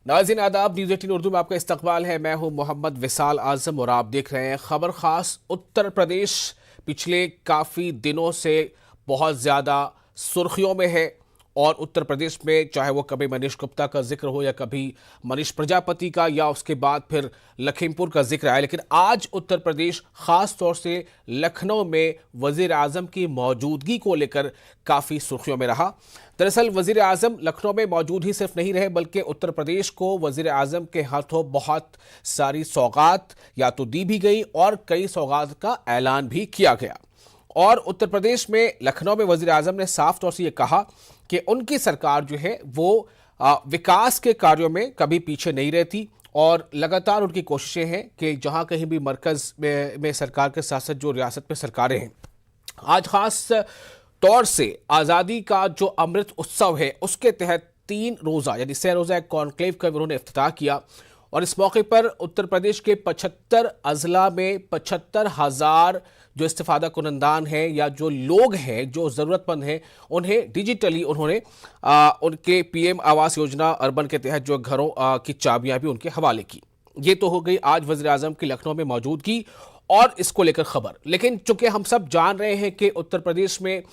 नाज़रीन आदाब, न्यूज़ 18 उर्दू में आपका इस्तकबाल है। मैं हूं मोहम्मद विसाल आजम और आप देख रहे हैं खबर खास। उत्तर प्रदेश पिछले काफ़ी दिनों से बहुत ज़्यादा सुर्खियों में है और उत्तर प्रदेश में चाहे वो कभी मनीष गुप्ता का जिक्र हो या कभी मनीष प्रजापति का या उसके बाद फिर लखीमपुर का जिक्र आया, लेकिन आज उत्तर प्रदेश खास तौर से लखनऊ में वजीर आजम की मौजूदगी को लेकर काफ़ी सुर्खियों में रहा। दरअसल वजीर आजम लखनऊ में मौजूद ही सिर्फ नहीं रहे बल्कि उत्तर प्रदेश को वजीर आजम के हाथों बहुत सारी सौगात या तो दी भी गई और कई सौगात का ऐलान भी किया गया। और उत्तर प्रदेश में लखनऊ में वजीर आजम ने साफ तौर से यह कहा कि उनकी सरकार जो है वो विकास के कार्यों में कभी पीछे नहीं रहती और लगातार उनकी कोशिशें हैं कि जहां कहीं भी मरकज में सरकार के साथ साथ जो रियासत में सरकारें हैं, आज खास तौर से आज़ादी का जो अमृत उत्सव है उसके तहत 3 रोज़ा यानी 6 रोज़ा एक कॉन्क्लेव का उन्होंने इफ्तिताह किया। और इस मौके पर उत्तर प्रदेश के 75 अजला में 75,000 जो इस्तिफादा कुनंदान हैं या जो लोग हैं जो ज़रूरतमंद हैं उन्हें डिजिटली उन्होंने उनके पीएम आवास योजना अर्बन के तहत जो घरों की चाबियां भी उनके हवाले की। ये तो हो गई आज वज़ीर आज़म की लखनऊ में मौजूदगी और इसको लेकर खबर। लेकिन चूंकि हम सब जान रहे हैं कि उत्तर प्रदेश में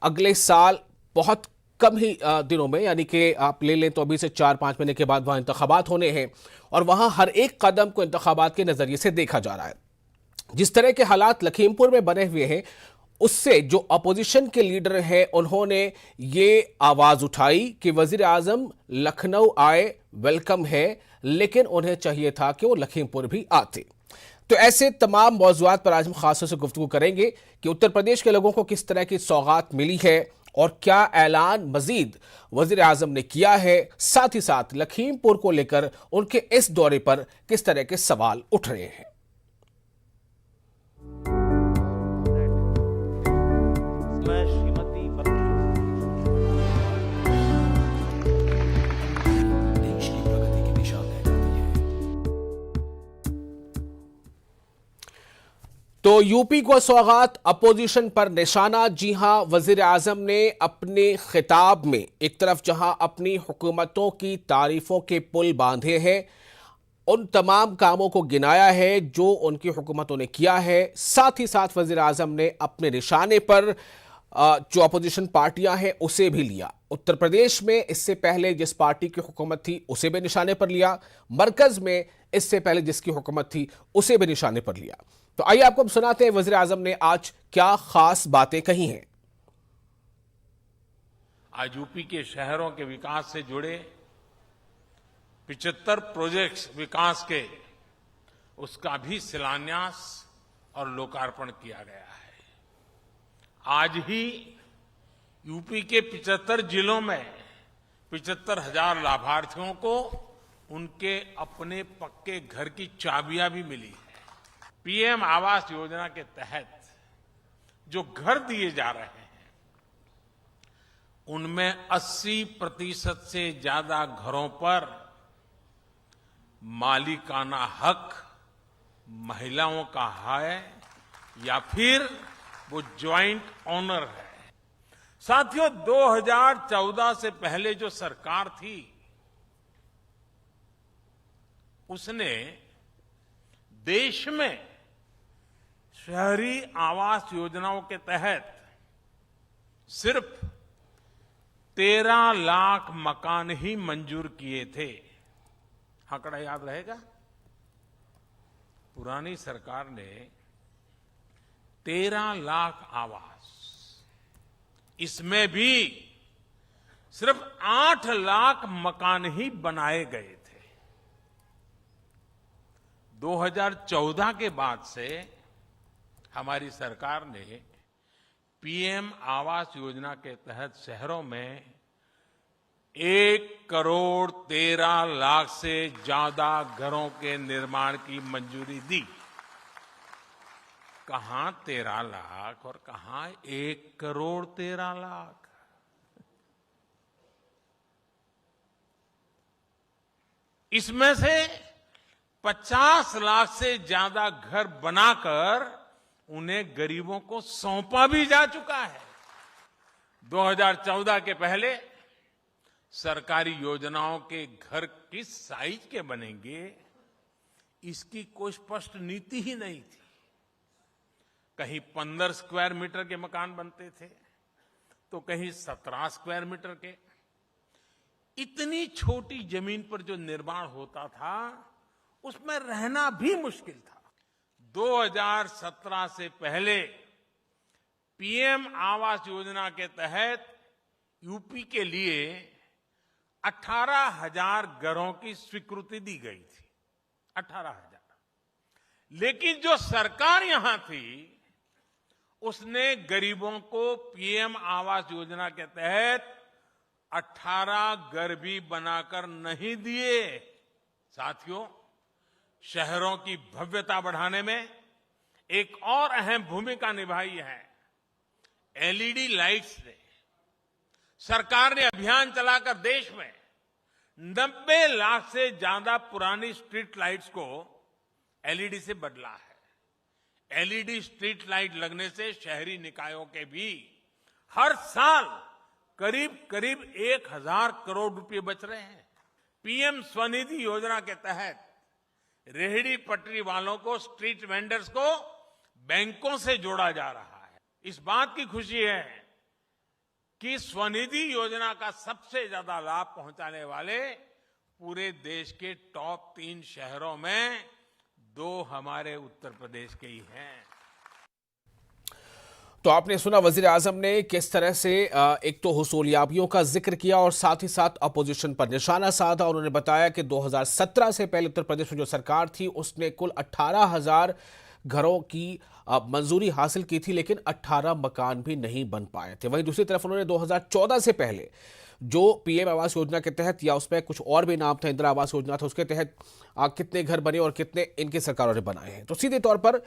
अगले साल बहुत कम ही दिनों में यानी कि आप ले लें तो अभी से 4-5 महीने के बाद वहां इंतखाबात होने हैं और वहां हर एक कदम को इंतखाबात के नजरिए से देखा जा रहा है। जिस तरह के हालात लखीमपुर में बने हुए हैं उससे जो अपोजिशन के लीडर हैं उन्होंने ये आवाज उठाई कि वजीर आजम लखनऊ आए, वेलकम है, लेकिन उन्हें चाहिए था कि वो लखीमपुर भी आते। तो ऐसे तमाम मौज़ूआत पर आज हम खासतौर से गुफ्तगू करेंगे कि उत्तर प्रदेश के लोगों को किस तरह की सौगात मिली है और क्या ऐलान मजीद वजीर आजम ने किया है, साथ ही साथ लखीमपुर को लेकर उनके इस दौरे पर किस तरह के सवाल उठ रहे हैं। तो यूपी को सौगात, अपोजिशन पर निशाना। जी हां, वजीर आजम ने अपने खिताब में एक तरफ जहां अपनी हुकूमतों की तारीफों के पुल बांधे हैं, उन तमाम कामों को गिनाया है जो उनकी हुकूमतों ने किया है, साथ ही साथ वजीर आजम ने अपने निशाने पर जो अपोजिशन पार्टियां हैं उसे भी लिया। उत्तर प्रदेश में इससे पहले जिस पार्टी की हुकूमत थी उसे भी निशाने पर लिया, मरकज में इससे पहले जिसकी हुकूमत थी उसे भी निशाने पर लिया। तो आइए आपको हम सुनाते हैं वजीर आजम ने आज क्या खास बातें कही हैं। आज यूपी के शहरों के विकास से जुड़े 75 प्रोजेक्ट्स विकास के उसका भी शिलान्यास और लोकार्पण किया गया है। आज ही यूपी के 75 जिलों में 75,000 लाभार्थियों को उनके अपने पक्के घर की चाबियां भी मिली है। पीएम आवास योजना के तहत जो घर दिए जा रहे हैं उनमें 80% से ज्यादा घरों पर मालिकाना हक महिलाओं का है या फिर वो ज्वाइंट ओनर है। साथियों, 2014 से पहले जो सरकार थी उसने देश में शहरी आवास योजनाओं के तहत सिर्फ 13 लाख मकान ही मंजूर किए थे। आंकड़ा याद रहेगा? पुरानी सरकार ने 13 लाख आवास, इसमें भी सिर्फ 8 लाख मकान ही बनाए गए थे। 2014 के बाद से हमारी सरकार ने पीएम आवास योजना के तहत शहरों में 1,13,00,000 से ज्यादा घरों के निर्माण की मंजूरी दी। कहां 13 लाख और कहां 1,13,00,000। इसमें से 50 लाख से ज्यादा घर बनाकर उन्हें गरीबों को सौंपा भी जा चुका है। 2014 के पहले सरकारी योजनाओं के घर किस साइज के बनेंगे, इसकी कोई स्पष्ट नीति ही नहीं थी। कहीं 15 स्क्वायर मीटर के मकान बनते थे तो कहीं 17 स्क्वायर मीटर के। इतनी छोटी जमीन पर जो निर्माण होता था उसमें रहना भी मुश्किल था। 2017 से पहले पीएम आवास योजना के तहत यूपी के लिए 18,000 घरों की स्वीकृति दी गई थी। 18,000। लेकिन जो सरकार यहां थी उसने गरीबों को पीएम आवास योजना के तहत 18 घर भी बनाकर नहीं दिए। साथियों, शहरों की भव्यता बढ़ाने में एक और अहम भूमिका निभाई है एलईडी लाइट्स ने। सरकार ने अभियान चलाकर देश में 90 लाख से ज्यादा पुरानी स्ट्रीट लाइट्स को एलईडी से बदला है। एलईडी स्ट्रीट लाइट लगने से शहरी निकायों के भी हर साल करीब 1,000 करोड़ रुपए बच रहे हैं। पीएम स्वनिधि योजना के तहत रेहड़ी पटरी वालों को, स्ट्रीट वेंडर्स को बैंकों से जोड़ा जा रहा है। इस बात की खुशी है कि स्वनिधि योजना का सबसे ज्यादा लाभ पहुंचाने वाले पूरे देश के टॉप 3 शहरों में 2 हमारे उत्तर प्रदेश के ही हैं। तो आपने सुना वजीर आजम ने किस तरह से एक तो हुसूलियाबियों का जिक्र किया और साथ ही साथ अपोजिशन पर निशाना साधा। उन्होंने बताया कि 2017 से पहले उत्तर प्रदेश में जो सरकार थी उसने कुल 18,000 घरों की मंजूरी हासिल की थी, लेकिन 18 मकान भी नहीं बन पाए थे। वहीं दूसरी तरफ उन्होंने 2014 से पहले जो पीएम आवास योजना के तहत, या उसमें कुछ और भी नाम था, इंदिरा आवास योजना था, उसके तहत कितने घर बने और कितने इनकी सरकारों ने बनाए हैं। तो सीधे तौर पर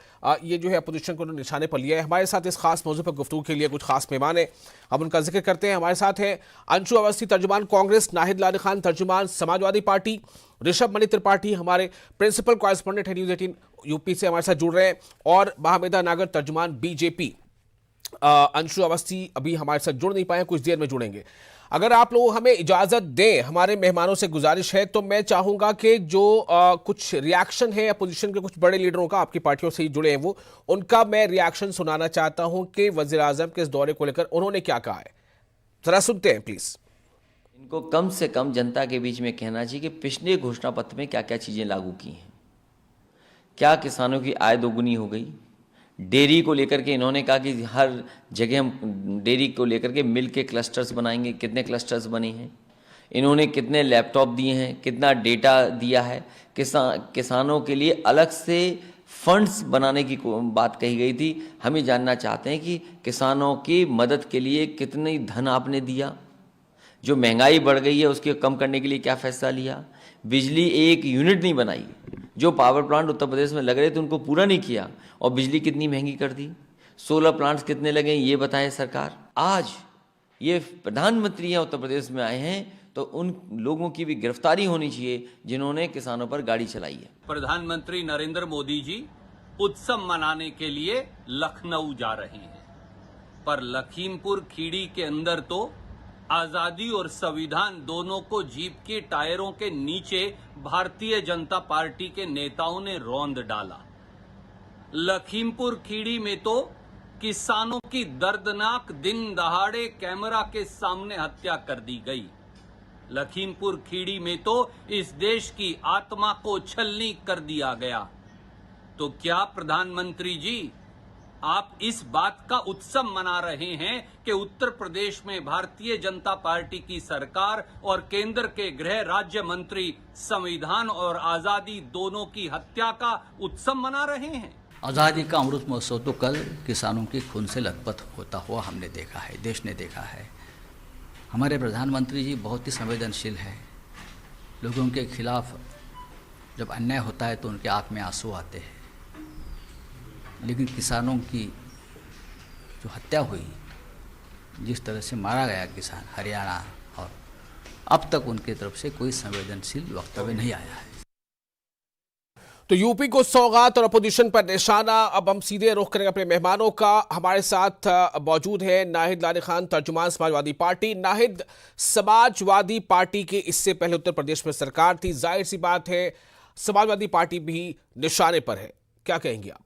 ये जो है अपोजिशन को निशाने पर लिया है। हमारे साथ इस खास मौजू पर गुफ्तगू के लिए कुछ खास मेहमान हैं, हम उनका जिक्र करते हैं। हमारे साथ हैं अंशु अवस्थी, तर्जुमान कांग्रेस, नाहिद लारी खान, तर्जुमान समाजवादी पार्टी, ऋषभ मणि त्रिपाठी हमारे प्रिंसिपल कॉरेस्पॉन्डेंट है न्यूज़ 18 यूपी से हमारे साथ जुड़ रहे हैं, और महामेदा नागर, तर्जुमान बीजेपी। अंशु अवस्थी अभी हमारे साथ जुड़ नहीं पाए, कुछ देर में जुड़ेंगे। अगर आप लोग हमें इजाजत दें, हमारे मेहमानों से गुजारिश है, तो मैं चाहूंगा कि जो कुछ रिएक्शन है अपोजिशन के कुछ बड़े लीडरों का, आपकी पार्टियों से ही जुड़े हैं वो, उनका मैं रिएक्शन सुनाना चाहता हूं कि वजीर आजम के इस दौरे को लेकर उन्होंने क्या कहा है। जरा सुनते हैं प्लीज। इनको कम से कम जनता के बीच में कहना चाहिए कि पिछले घोषणा पत्र में क्या क्या चीजें लागू की हैं। क्या किसानों की आय दोगुनी हो गई। डेयरी को लेकर के इन्होंने कहा कि हर जगह हम डेयरी को लेकर के मिल्क के क्लस्टर्स बनाएंगे। कितने क्लस्टर्स बने हैं, इन्होंने कितने लैपटॉप दिए हैं, कितना डेटा दिया है। किसानों के लिए अलग से फंड्स बनाने की बात कही गई थी। हम ये जानना चाहते हैं कि किसानों की मदद के लिए कितनी धन आपने दिया। जो महंगाई बढ़ गई है उसके कम करने के लिए क्या फैसला लिया। बिजली एक यूनिट नहीं बनाई, जो पावर प्लांट उत्तर प्रदेश में लग रहे थे उनको पूरा नहीं किया, और बिजली कितनी महंगी कर दी। सोलर प्लांट्स कितने लगे ये बताए सरकार। आज ये प्रधानमंत्री हैं उत्तर प्रदेश में आए हैं, तो उन लोगों की भी गिरफ्तारी होनी चाहिए जिन्होंने किसानों पर गाड़ी चलाई है। प्रधानमंत्री नरेंद्र मोदी जी उत्सव मनाने के लिए लखनऊ जा रहे हैं, पर लखीमपुर खीरी के अंदर तो आजादी और संविधान दोनों को जीप के टायरों के नीचे भारतीय जनता पार्टी के नेताओं ने रौंद डाला। लखीमपुर खीरी में तो किसानों की दर्दनाक दिन दहाड़े कैमरा के सामने हत्या कर दी गई। लखीमपुर खीरी में तो इस देश की आत्मा को छलनी कर दिया गया। तो क्या प्रधानमंत्री जी आप इस बात का उत्सव मना रहे हैं कि उत्तर प्रदेश में भारतीय जनता पार्टी की सरकार और केंद्र के गृह राज्य मंत्री संविधान और आजादी दोनों की हत्या का उत्सव मना रहे हैं। आज़ादी का अमृत महोत्सव तो कल किसानों के खून से लथपथ होता हुआ हमने देखा है, देश ने देखा है। हमारे प्रधानमंत्री जी बहुत ही संवेदनशील है। लोगों के खिलाफ जब अन्याय होता है तो उनके आंख में आंसू आते हैं, लेकिन किसानों की जो हत्या हुई, जिस तरह से मारा गया किसान हरियाणा, और अब तक उनकी तरफ से कोई संवेदनशील वक्तव्य नहीं आया है। तो यूपी को सौगात और अपोजिशन पर निशाना। अब हम सीधे रुख करेंगे अपने मेहमानों का। हमारे साथ मौजूद है नाहिद लारी खान, तर्जुमान समाजवादी पार्टी। नाहिद, समाजवादी पार्टी के इससे पहले उत्तर प्रदेश में सरकार थी, जाहिर सी बात है समाजवादी पार्टी भी निशाने पर है, क्या कहेंगे आप?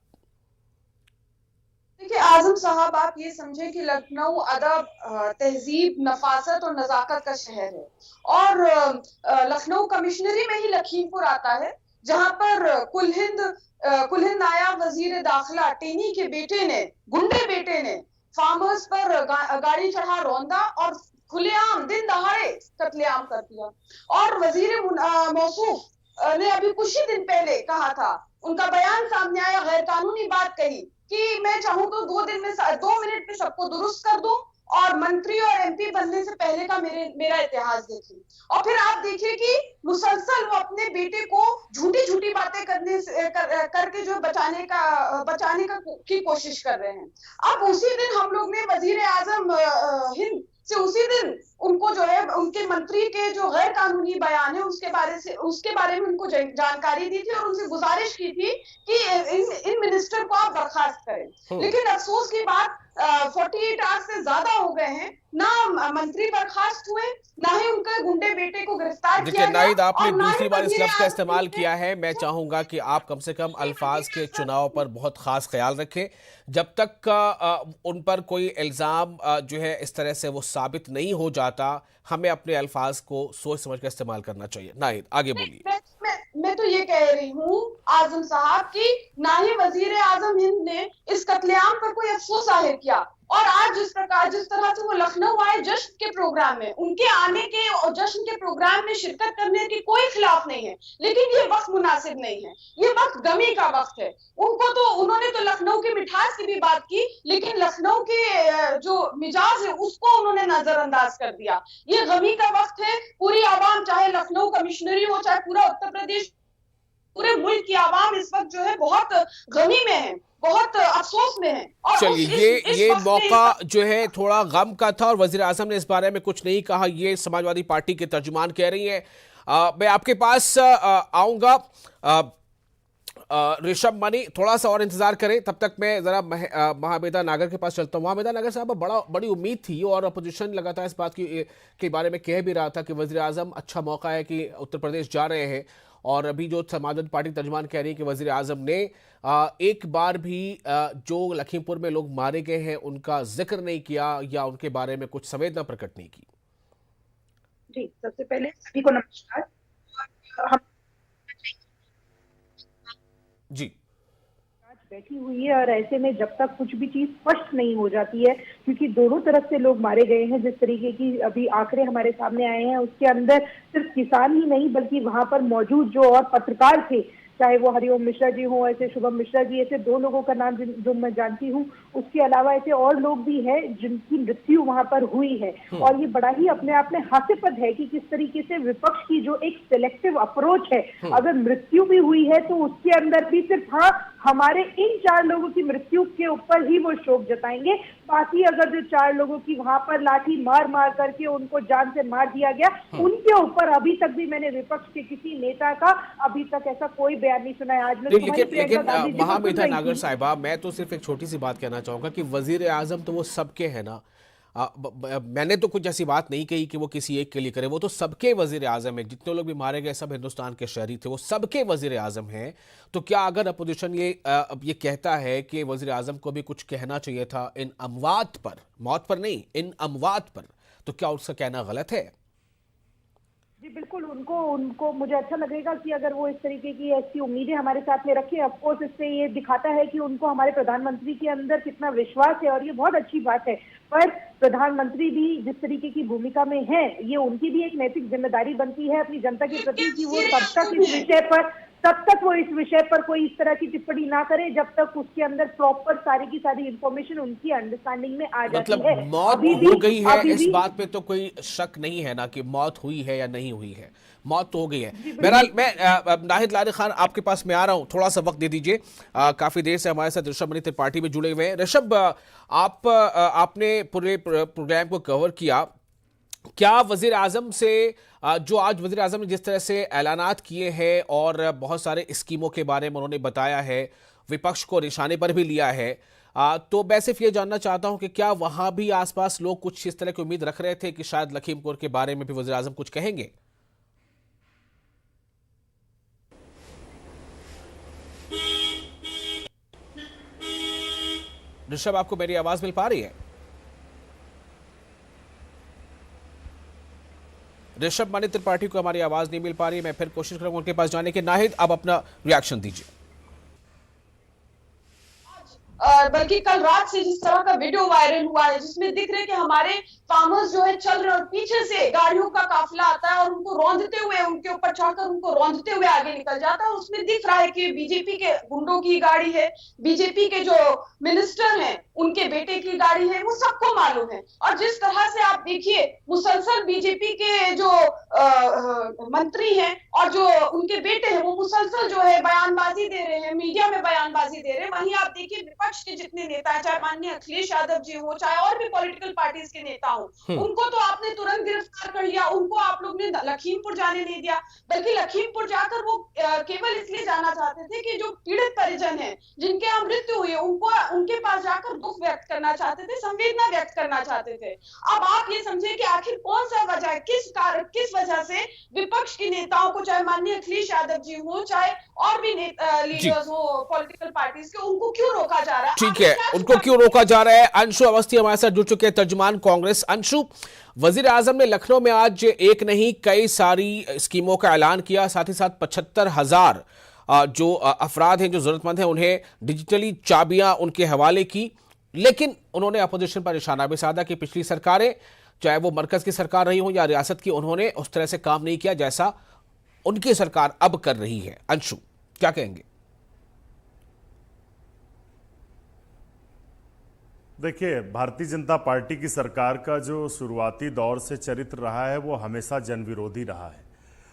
देखिए आजम साहब, आप ये समझें कि लखनऊ अदब, तहजीब, नफासत और नजाकत का शहर है और लखनऊ कमिश्नरी में ही लखीमपुर आता है, जहां पर कुल हिंद नायाब वजीर दाखिला टेनी के बेटे ने, गुंडे बेटे ने फार्मर्स पर गाड़ी चढ़ा रौंदा और खुलेआम दिन दहाड़े कत्लेआम कर दिया। और वजीर मौसूफ ने अभी कुछ ही दिन पहले कहा था, उनका बयान सामने आया, गैर कानूनी बात कही कि मैं चाहूं तो 2 मिनट में सबको दुरुस्त कर दूं और मंत्री और एमपी बनने से पहले का मेरा इतिहास देखिए। और फिर आप देखिए कि मुसलसल वो अपने बेटे को झूठी बातें करके जो बचाने की कोशिश कर रहे हैं। अब उसी दिन हम लोग ने वजीर आजम हिंद से उसी दिन उनको जो है उनके मंत्री के जो गैर कानूनी बयान है उसके बारे में उनको जानकारी दी थी और उनसे गुजारिश की थी कि इन मिनिस्टर को आप बर्खास्त करें। लेकिन अफसोस की बात 48 आवर्स से ज्यादा हो गए हैं, ना मंत्री बर्खास्त हुए, ना ही उनके गुंडे बेटे को गिरफ्तार किया गया। नाहिद, आपने दूसरी बार इस लफ्ज का इस्तेमाल किया है। मैं चाहूंगा कि आप कम से कम अल्फाज के चुनाव पर बहुत खास ख्याल रखें। जब तक उन पर कोई इल्जाम जो है इस तरह से वो साबित नहीं हो जाता, हमें अपने अल्फाज को सोच समझ कर इस्तेमाल करना चाहिए। नाहिद, आगे बोलिए। मैं तो ये कह रही हूँ आजम साहब कि ना ही वजीर आजम हिंद ने इस कत्लेआम पर कोई अफसोस जाहिर किया और आज जिस तरह से वो लखनऊ आए जश्न के प्रोग्राम में, उनके आने के और जश्न के प्रोग्राम में शिरकत करने की कोई खिलाफ नहीं है, लेकिन ये वक्त मुनासिब नहीं है, ये वक्त गमी का वक्त है। उन्होंने तो लखनऊ की मिठास की भी बात की, लेकिन लखनऊ के जो मिजाज है उसको उन्होंने नजरअंदाज कर दिया। ये गमी का वक्त है। पूरी आवाम, चाहे लखनऊ कमिश्नरी हो, चाहे पूरा उत्तर प्रदेश, पूरे मुल्क की आवाम इस वक्त जो है बहुत गमी में है, बहुत अफसोस में है। और चलिए, ये मौका जो है थोड़ा गम का था और वजीर आजम ने इस बारे में कुछ नहीं कहा, ये समाजवादी पार्टी के तर्जुमान कह रही है। मैं आपके पास आऊंगा ऋषभ मनी, थोड़ा सा और इंतजार करें, तब तक मैं जरा महाबेदा नागर के पास चलता हूँ। महाबेदा नागर साहब, बड़ी उम्मीद थी और अपोजिशन लगातार इस बात के बारे में कह भी रहा था कि वजीर आजम अच्छा मौका है कि उत्तर प्रदेश जा रहे हैं, और अभी जो समाजवादी पार्टी तर्जुमान कह रही है कि वजीर आजम ने एक बार भी जो लखीमपुर में लोग मारे गए हैं उनका जिक्र नहीं किया या उनके बारे में कुछ संवेदना प्रकट नहीं की। जी, सबसे पहले सभी को नमस्कार। जी, बैठी हुई है और ऐसे में जब तक कुछ भी चीज स्पष्ट नहीं हो जाती है, क्योंकि दोनों तरफ से लोग मारे गए हैं, जिस तरीके की अभी आंकड़े हमारे सामने आए हैं, उसके अंदर सिर्फ किसान ही नहीं बल्कि वहां पर मौजूद जो और पत्रकार थे, चाहे वो हरिओम मिश्रा जी हो, ऐसे शुभम मिश्रा जी, ऐसे 2 लोगों का नाम जो मैं जानती हूँ, उसके अलावा ऐसे और लोग भी हैं जिनकी मृत्यु वहां पर हुई है। और ये बड़ा ही अपने आप में हास्यास्पद है कि किस तरीके से विपक्ष की जो एक सिलेक्टिव अप्रोच है, अगर मृत्यु भी हुई है तो उसके अंदर भी सिर्फ हमारे इन 4 लोगों की मृत्यु के ऊपर ही वो शोक जताएंगे, बाकी अगर जो 4 लोगों की वहां पर लाठी मार करके उनको जान से मार दिया गया, उनके ऊपर अभी तक भी मैंने विपक्ष के किसी नेता का अभी तक ऐसा कोई बयान नहीं सुना है। आज लेकिन महाबेदा नागर साहिबा, मैं तो सिर्फ एक छोटी सी बात कहना चाहूंगा कि वजीर आजम तो वो सबके है ना। मैंने तो कुछ ऐसी बात नहीं कही कि वो किसी एक के लिए करे, वो तो सबके वजीर आजम है। जितने लोग भी मारे गए सब हिंदुस्तान के शहरी थे, वो सबके वजीर आजम हैं। तो क्या अगर अपोजिशन ये कहता है कि वजीर आजम को भी कुछ कहना चाहिए था इन अमवात पर, मौत पर नहीं, इन अमवात पर, तो क्या उसका कहना गलत है? जी बिल्कुल, उनको मुझे अच्छा लगेगा कि अगर वो इस तरीके की ऐसी उम्मीदें हमारे साथ में रखें। ऑफकोर्स इससे ये दिखाता है कि उनको हमारे प्रधानमंत्री के अंदर कितना विश्वास है और ये बहुत अच्छी बात है। पर प्रधानमंत्री भी जिस तरीके की भूमिका में है, ये उनकी भी एक नैतिक जिम्मेदारी बनती है अपनी जनता के प्रति कि वो तब तक वो इस विषय पर कोई इस तरह की टिप्पणी ना करे जब तक उसके अंदर प्रॉपर सारी की सारी इंफॉर्मेशन उनकी अंडरस्टैंडिंग में आ जाती है। मौत हो गई है, इस बात पे तो कोई शक नहीं है ना कि मौत हुई है या नहीं हुई है, मौत तो हो गई है। बहरहाल मैं नाहिद लारी खान आपके पास में आ रहा हूँ, थोड़ा सा वक्त दे दीजिए। काफी देर से हमारे साथ ऋषभ मनी त्रिपाठी में जुड़े हुए हैं। ऋषभ, आपने पूरे प्रोग्राम को कवर किया, क्या वजीर आजम से जो आज वजीर आजम ने जिस तरह से ऐलानात किए हैं और बहुत सारे स्कीमों के बारे में उन्होंने बताया है, विपक्ष को निशाने पर भी लिया है, तो मैं सिर्फ ये जानना चाहता हूं कि क्या वहां भी आसपास लोग कुछ इस तरह की उम्मीद रख रहे थे कि शायद लखीमपुर के बारे में भी वजीर आजम कुछ कहेंगे? ऋषभ, आपको मेरी आवाज मिल पा रही है? ऋषभ मानी त्रिपाठी को हमारी आवाज नहीं मिल पा रही है। मैं फिर कोशिश करूंगा उनके पास जाने के। नाहिद, आप अपना रिएक्शन दीजिए। बल्कि कल रात से जिस तरह का वीडियो वायरल हुआ है जिसमें दिख रहे कि हमारे फार्मर्स जो है चल रहे और पीछे से गाड़ियों का काफिला आता है और उनको रौंदते हुए, उनके ऊपर चढ़कर उनको रौंदते हुए आगे निकल जाता है। और उसमें दिख रहा है कि बीजेपी के गुंडों की गाड़ी है, बीजेपी के जो मिनिस्टर हैं उनके बेटे की गाड़ी है, वो सबको मालूम है। और जिस तरह से आप देखिए मुसलसल बीजेपी के जो मंत्री हैं और जो उनके बेटे हैं वो मुसलसल जो है बयानबाजी दे रहे हैं, मीडिया में बयानबाजी दे रहे हैं। वहीं आप देखिए विपक्ष के जितने नेता हैं, चाहे माननीय अखिलेश यादव जी हो, चाहे और भी पॉलिटिकल पार्टीज के नेता हो, उनको तो आपने तुरंत गिरफ्तार कर लिया, उनको आप लोग ने लखीमपुर जाने नहीं दिया। बल्कि लखीमपुर जाकर वो केवल इसलिए जाना चाहते थे कि जो पीड़ित परिजन है जिनके यहाँ मृत्यु हुई है उनको उनके पास जाकर दुख व्यक्त करना चाहते थे, संवेदना व्यक्त करना चाहते थे। अब आप ये समझे कि आखिर कौन सा वजह है, किस वजह से विपक्ष के नेताओं को, चाहे माननीय अखिलेश यादव जी हो, चाहे और भी लीडर्स हो पॉलिटिकल पार्टीज के, उनको क्यों रोका जा रहा है? ठीक है, उनको क्यों रोका जा रहा है? अंशु अवस्थी हमारे साथ जुड़ चुके हैं, तर्जुमान कांग्रेस। अंशु, वजीर आजम ने लखनऊ में आज एक नहीं कई सारी स्कीमों का ऐलान किया, साथ ही साथ 75,000 जो अफराद हैं जो जरूरतमंद हैं उन्हें डिजिटली चाबियां उनके हवाले की। लेकिन उन्होंने अपोजिशन पर निशाना भी साधा कि पिछली सरकारें, चाहे वो मरकज की सरकार रही हो या रियासत की, उन्होंने उस तरह से काम नहीं किया जैसा उनकी सरकार अब कर रही है। अंशु, क्या कहेंगे? देखिए, भारतीय जनता पार्टी की सरकार का जो शुरुआती दौर से चरित्र रहा है वो हमेशा जनविरोधी रहा है।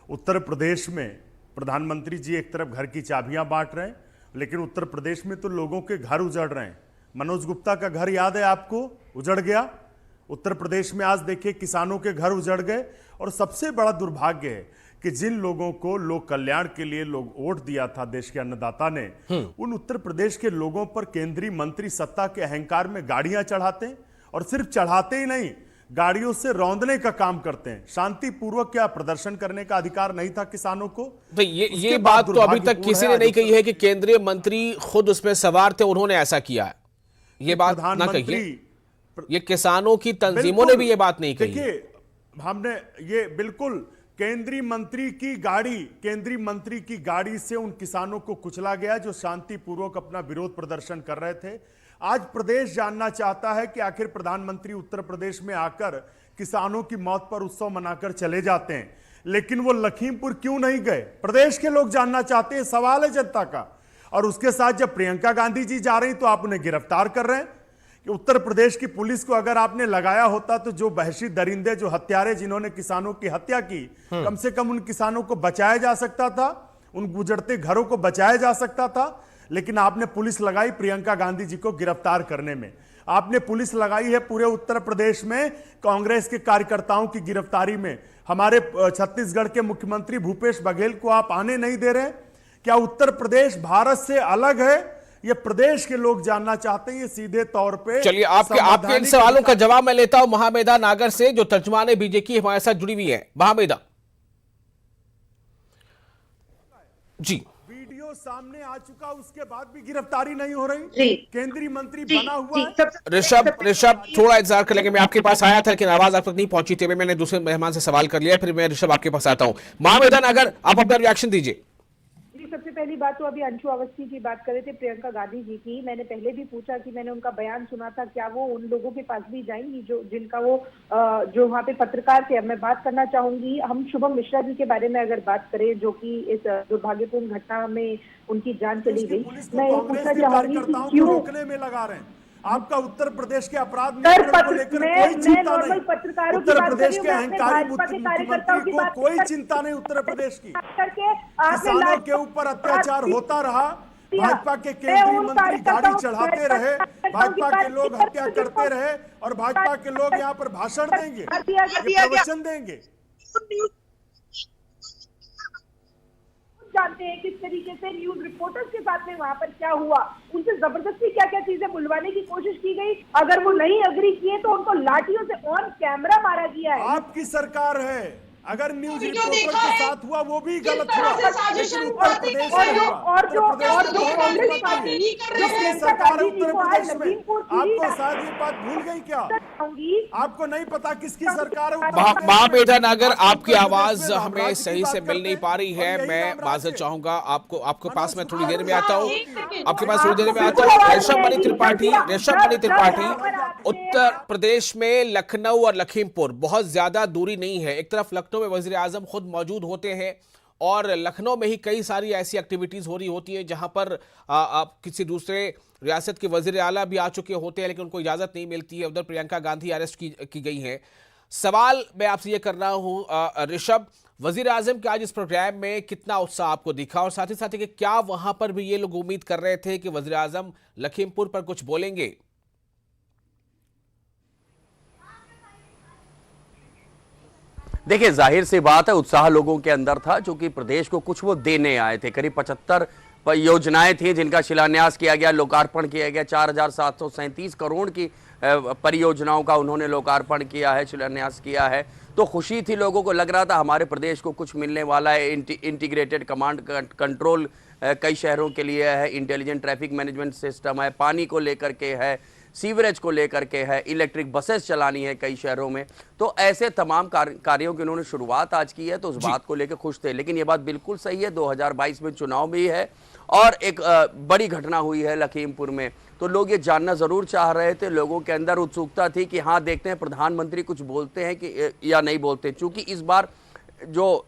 उत्तर प्रदेश में प्रधानमंत्री जी एक तरफ घर की चाबियां बांट रहे हैं, लेकिन उत्तर प्रदेश में तो लोगों के घर उजड़ रहे हैं। मनोज गुप्ता का घर याद है आपको, उजड़ गया। उत्तर प्रदेश में आज देखिए किसानों के घर उजड़ गए। और सबसे बड़ा दुर्भाग्य है कि जिन लोगों को लोक कल्याण के लिए लोग वोट दिया था देश के अन्नदाता ने, उन उत्तर प्रदेश के लोगों पर केंद्रीय मंत्री सत्ता के अहंकार में गाड़ियां चढ़ाते हैं। और सिर्फ चढ़ाते ही नहीं, गाड़ियों से रौंदने का काम करते हैं। शांतिपूर्वक क्या प्रदर्शन करने का अधिकार नहीं था किसानों को? तो ये बात तो अभी तक किसी ने नहीं कही है कि केंद्रीय मंत्री खुद उसमें सवार थे, उन्होंने ऐसा किया है। ये बात ना कहिए, ये किसानों की तंजीमों ने भी ये बात नहीं कही। देखिए, हमने ये बिल्कुल केंद्रीय मंत्री की गाड़ी से उन किसानों को कुचला गया जो शांतिपूर्वक अपना विरोध प्रदर्शन कर रहे थे। आज प्रदेश जानना चाहता है कि आखिर प्रधानमंत्री उत्तर प्रदेश में आकर किसानों की मौत पर उत्सव मनाकर चले जाते हैं, लेकिन वो लखीमपुर क्यों नहीं गए? प्रदेश के लोग जानना चाहते हैं, सवाल है जनता का। और उसके साथ जब प्रियंका गांधी जी जा रही तो आप उन्हें गिरफ्तार कर रहे हैं कि उत्तर प्रदेश की पुलिस को अगर आपने लगाया होता तो जो बहशी दरिंदे, जो हत्यारे जिन्होंने किसानों की हत्या की, कम से कम उन किसानों को बचाया जा सकता था, उन गुजरते घरों को बचाया जा सकता था। लेकिन आपने पुलिस लगाई प्रियंका गांधी जी को गिरफ्तार करने में। आपने पुलिस लगाई है पूरे उत्तर प्रदेश में कांग्रेस के कार्यकर्ताओं की गिरफ्तारी में। हमारे छत्तीसगढ़ के मुख्यमंत्री भूपेश बघेल को आप आने नहीं दे रहे। क्या उत्तर प्रदेश भारत से अलग है? ये प्रदेश के लोग जानना चाहते हैं। ये सीधे तौर पे चलिए, आपके इन सवालों का जवाब मैं लेता हूं महामेदा नागर से, जो तर्जुमान है बीजेपी हमारे साथ जुड़ी हुई है। महामेदा जी, वीडियो सामने आ चुका, उसके बाद भी गिरफ्तारी नहीं हो रही। केंद्रीय मंत्री बना हुआ है। ऋषभ थोड़ा इंतजार कर लेंगे। मैं आपके पास आया था लेकिन आवाज आप तक नहीं पहुंची थी। मैंने दूसरे मेहमान से सवाल कर लिया, फिर मैं ऋषभ आपके पास आता हूं। महामेदा नागर, आप अपना रिएक्शन दीजिए। सबसे पहली बात तो अभी अंशु अवस्थी की बात कर रहे थे प्रियंका गांधी जी की। मैंने पहले भी पूछा कि मैंने उनका बयान सुना था, क्या वो उन लोगों के पास भी जाएंगी जो जिनका वो जो वहाँ पे पत्रकार थे? अब मैं बात करना चाहूंगी, हम शुभम मिश्रा जी के बारे में अगर बात करें, जो कि इस दुर्भाग्यपूर्ण घटना में उनकी जान चली गई। मैं ये पूछना चाहूंगी कि क्यों रोकने में लगा रहे हैं? आपका उत्तर प्रदेश के अपराध को लेकर कोई चिंता नहीं। उत्तर प्रदेश के अहंकारी मुख्यमंत्री को कोई चिंता नहीं उत्तर प्रदेश की। किसानों के ऊपर अत्याचार होता रहा, दिया। भाजपा के मैं केंद्रीय उन मंत्री गाड़ी कार्यकर्ताओं चढ़ाते रहे, भाजपा के लोग हत्या करते रहे और भाजपा के लोग यहाँ पर भाषण देंगे, ये प्रवचन देंगे। जानते हैं किस तरीके से न्यूज रिपोर्टर्स के साथ में वहां पर क्या हुआ, उनसे जबरदस्ती क्या क्या चीजें बुलवाने की कोशिश की गई। अगर वो नहीं अग्री किए तो उनको लाठियों से ऑन कैमरा मारा गया है। आपकी सरकार है, अगर न्यूज रिपोर्टर के साथ हुआ वो भी गलत हुआ, लेकिन उत्तर प्रदेश में जिसकी सरकार है उत्तर प्रदेश में, आपको शायद ये बात भूल गई क्या? आपको नहीं पता किसकी सरकार है? महामेधा नागर, आपकी आवाज हमें सही से मिल नहीं पा रही है। मैं माजरत चाहूंगा, आपके पास मैं थोड़ी देर में आता हूँ, आपके पास थोड़ी देर में आता हूँ। रेशम मणि त्रिपाठी, उत्तर प्रदेश में लखनऊ और लखीमपुर बहुत ज्यादा दूरी नहीं है। एक तरफ लखनऊ में वजीर आजम खुद मौजूद होते हैं और लखनऊ में ही कई सारी ऐसी एक्टिविटीज हो रही होती है जहां पर किसी दूसरे रियासत के वजीर आला भी आ चुके होते हैं, लेकिन उनको इजाजत नहीं मिलती है। उधर प्रियंका गांधी अरेस्ट की गई हैं। सवाल मैं आपसे ये कर रहा हूं ऋषभ, वजीर आजम के आज इस प्रोग्राम में कितना उत्साह आपको दिखा और साथ ही साथ कि क्या वहां पर भी ये लोग उम्मीद कर रहे थे कि वजीर आजम लखीमपुर पर कुछ बोलेंगे? देखिए, जाहिर सी बात है उत्साह लोगों के अंदर था, क्योंकि प्रदेश को कुछ वो देने आए थे। करीब 75 योजनाएं थी जिनका शिलान्यास किया गया, लोकार्पण किया गया। 4737 करोड़ की परियोजनाओं का उन्होंने लोकार्पण किया है, शिलान्यास किया है। तो खुशी थी लोगों को, लग रहा था हमारे प्रदेश को कुछ मिलने वाला है। इंटीग्रेटेड कमांड कंट्रोल कई शहरों के लिए है, इंटेलिजेंट ट्रैफिक मैनेजमेंट सिस्टम है, पानी को लेकर के है, सीवरेज को लेकर के है, इलेक्ट्रिक बसेस चलानी है कई शहरों में। तो ऐसे तमाम कार्यों की उन्होंने शुरुआत आज की है, तो उस बात को लेकर खुश थे। लेकिन ये बात बिल्कुल सही है, 2022 में चुनाव भी है और एक बड़ी घटना हुई है लखीमपुर में, तो लोग ये जानना जरूर चाह रहे थे। लोगों के अंदर उत्सुकता थी कि हाँ, देखते हैं प्रधानमंत्री कुछ बोलते हैं कि या नहीं बोलते। चूंकि इस बार जो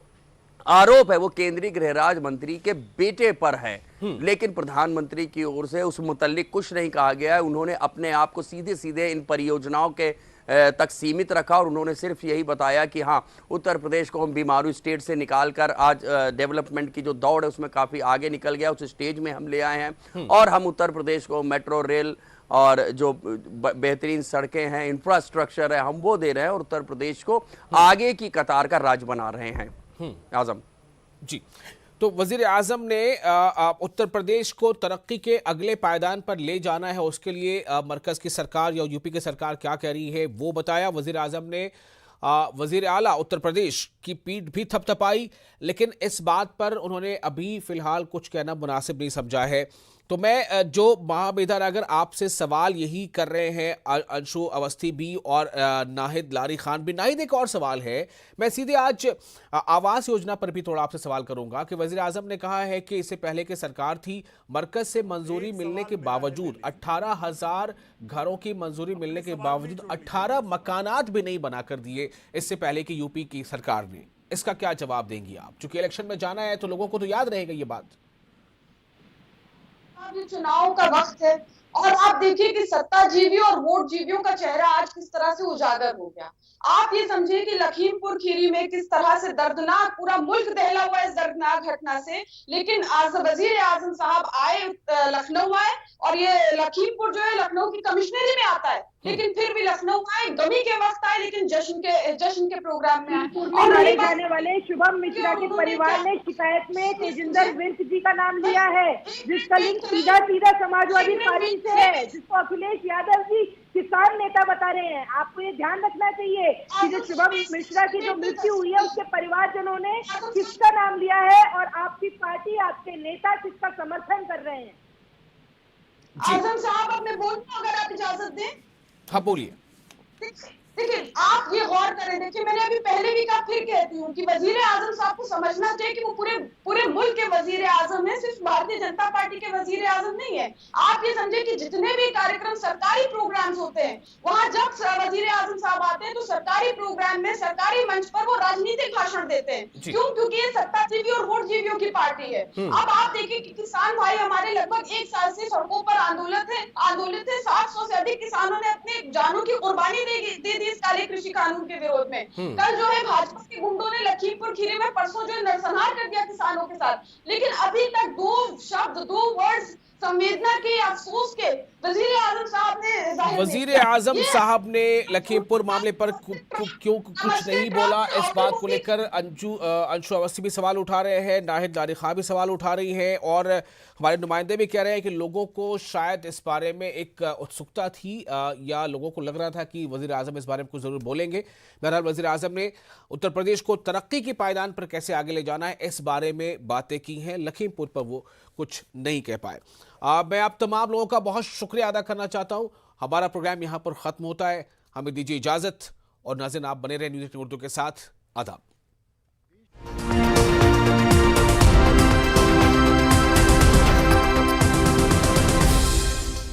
आरोप है वो केंद्रीय गृह राज्य मंत्री के बेटे पर है, लेकिन प्रधानमंत्री की ओर से उस मुतल्लिक कुछ नहीं कहा गया है। उन्होंने अपने आप को सीधे सीधे इन परियोजनाओं के तक सीमित रखा और उन्होंने सिर्फ यही बताया कि हाँ, उत्तर प्रदेश को हम बीमारू स्टेट से निकालकर आज डेवलपमेंट की जो दौड़ है उसमें काफ़ी आगे निकल गया, उस स्टेज में हम ले आए हैं और हम उत्तर प्रदेश को मेट्रो रेल और जो बेहतरीन सड़कें हैं, इंफ्रास्ट्रक्चर है, हम वो दे रहे हैं और उत्तर प्रदेश को आगे की कतार का राज्य बना रहे हैं। आजम जी, तो वजीर आजम ने उत्तर प्रदेश को तरक्की के अगले पायदान पर ले जाना है, उसके लिए मरकज की सरकार या यूपी की सरकार क्या कह रही है वो बताया। वजीर आजम ने वजीर आला उत्तर प्रदेश की पीठ भी थपथपाई, लेकिन इस बात पर उन्होंने अभी फिलहाल कुछ कहना मुनासिब नहीं समझा है। तो मैं जो महामेधा नागर आपसे सवाल यही कर रहे हैं, अंशु अवस्थी भी और नाहिद लारी खान भी। नाहिद, एक और सवाल है, मैं सीधे आज आवास योजना पर भी थोड़ा आपसे सवाल करूंगा कि वजीर आजम ने कहा है कि इससे पहले की सरकार थी, मरकज से मंजूरी मिलने के बावजूद 18,000 घरों की मंजूरी मिलने के बावजूद 18 मकानात भी नहीं बनाकर दिए इससे पहले की यूपी की सरकार ने। इसका क्या जवाब देंगी आप? चूंकि इलेक्शन में जाना है तो लोगों को तो याद रहेगा ये बात। चुनाव का वक्त है और आप देखिए कि सत्ताजीवी और वोट जीवियों का चेहरा आज किस तरह से उजागर हो गया। आप ये समझिए कि लखीमपुर खीरी में किस तरह से दर्दनाक, पूरा मुल्क दहला हुआ है इस दर्दनाक घटना से, लेकिन आज वजीर आजम साहब आए, लखनऊ आए और ये लखीमपुर जो है लखनऊ की कमिश्नरी में आता है, लेकिन फिर भी लखनऊ आए, गमी के वक्त आए, लेकिन जश्न के प्रोग्राम में आए। और मारे जाने वाले शुभम मिश्रा के परिवार ने शिकायत में तेजिंदर विर्क जी का नाम लिया है, जिसका लिंक सीधा समाजवादी पार्टी से है, जिसको अखिलेश यादव जी किसान नेता बता रहे हैं। आपको ये ध्यान रखना चाहिए कि जो शुभम मिश्रा की जो मृत्यु हुई है उसके परिवारजनों ने किसका नाम लिया है और आपकी पार्टी, आपके नेता किसका समर्थन कर रहे हैं। आजम साहब, अब मैं बोलूं अगर आप इजाजत दें? हाँ, बोलिए। देखिए, आप ये गौर करें, देखिए मैंने अभी पहले भी कहा, फिर कहती हूँ कि वजीर आजम साहब को समझना चाहिए कि वो पूरे मुल्क के वजीर आजम है, सिर्फ भारतीय जनता पार्टी के वजीर आजम नहीं है। आप ये समझे कि जितने भी कार्यक्रम, सरकारी प्रोग्राम्स होते हैं, वहां जब वजीर आजम साहब आते हैं तो सरकारी प्रोग्राम में, सरकारी मंच पर वो राजनीतिक भाषण देते हैं। क्यों? क्योंकि ये सत्ताजीवी और वोट जीवियों की पार्टी है। अब आप देखिए कि किसान भाई हमारे लगभग 1 साल से सड़कों पर आंदोलित थे। 700 से अधिक किसानों ने अपने जानों की कुर्बानी दे दी थी इस काले कृषि कानून के विरोध में। कल जो है भाजपा के गुंडों ने लखीमपुर खीरी में परसों जो है नरसंहार कर दिया किसानों के साथ, लेकिन अभी तक 2 शब्द 2 वर्ड्स संवेदना के, अफसोस के वजीर आजम साहब ने वजीर आजम साहब ने लखीमपुर मामले पर क्यों कुछ नहीं बोला, इस बात को लेकर अंशु अवस्थी भी सवाल उठा रहे हैं, नाहिद लारी खां भी सवाल उठा रही हैं और हमारे नुमाइंदे भी कह रहे हैं कि लोगों को शायद इस बारे में एक उत्सुकता थी या लोगों को लग रहा था कि वजीर आजम इस बारे में कुछ जरूर बोलेंगे। बहरहाल वजीर आजम ने उत्तर प्रदेश को तरक्की के पायदान पर कैसे आगे ले जाना है इस बारे में बातें की हैं, लखीमपुर पर वो कुछ नहीं कह पाए। मैं आप तमाम लोगों का बहुत शुक्रिया अदा करना चाहता हूं। हमारा प्रोग्राम यहां पर खत्म होता है, हमें दीजिए इजाजत और नाज़रीन आप बने रहे न्यूज़ 18 उर्दू के साथ। आदाब।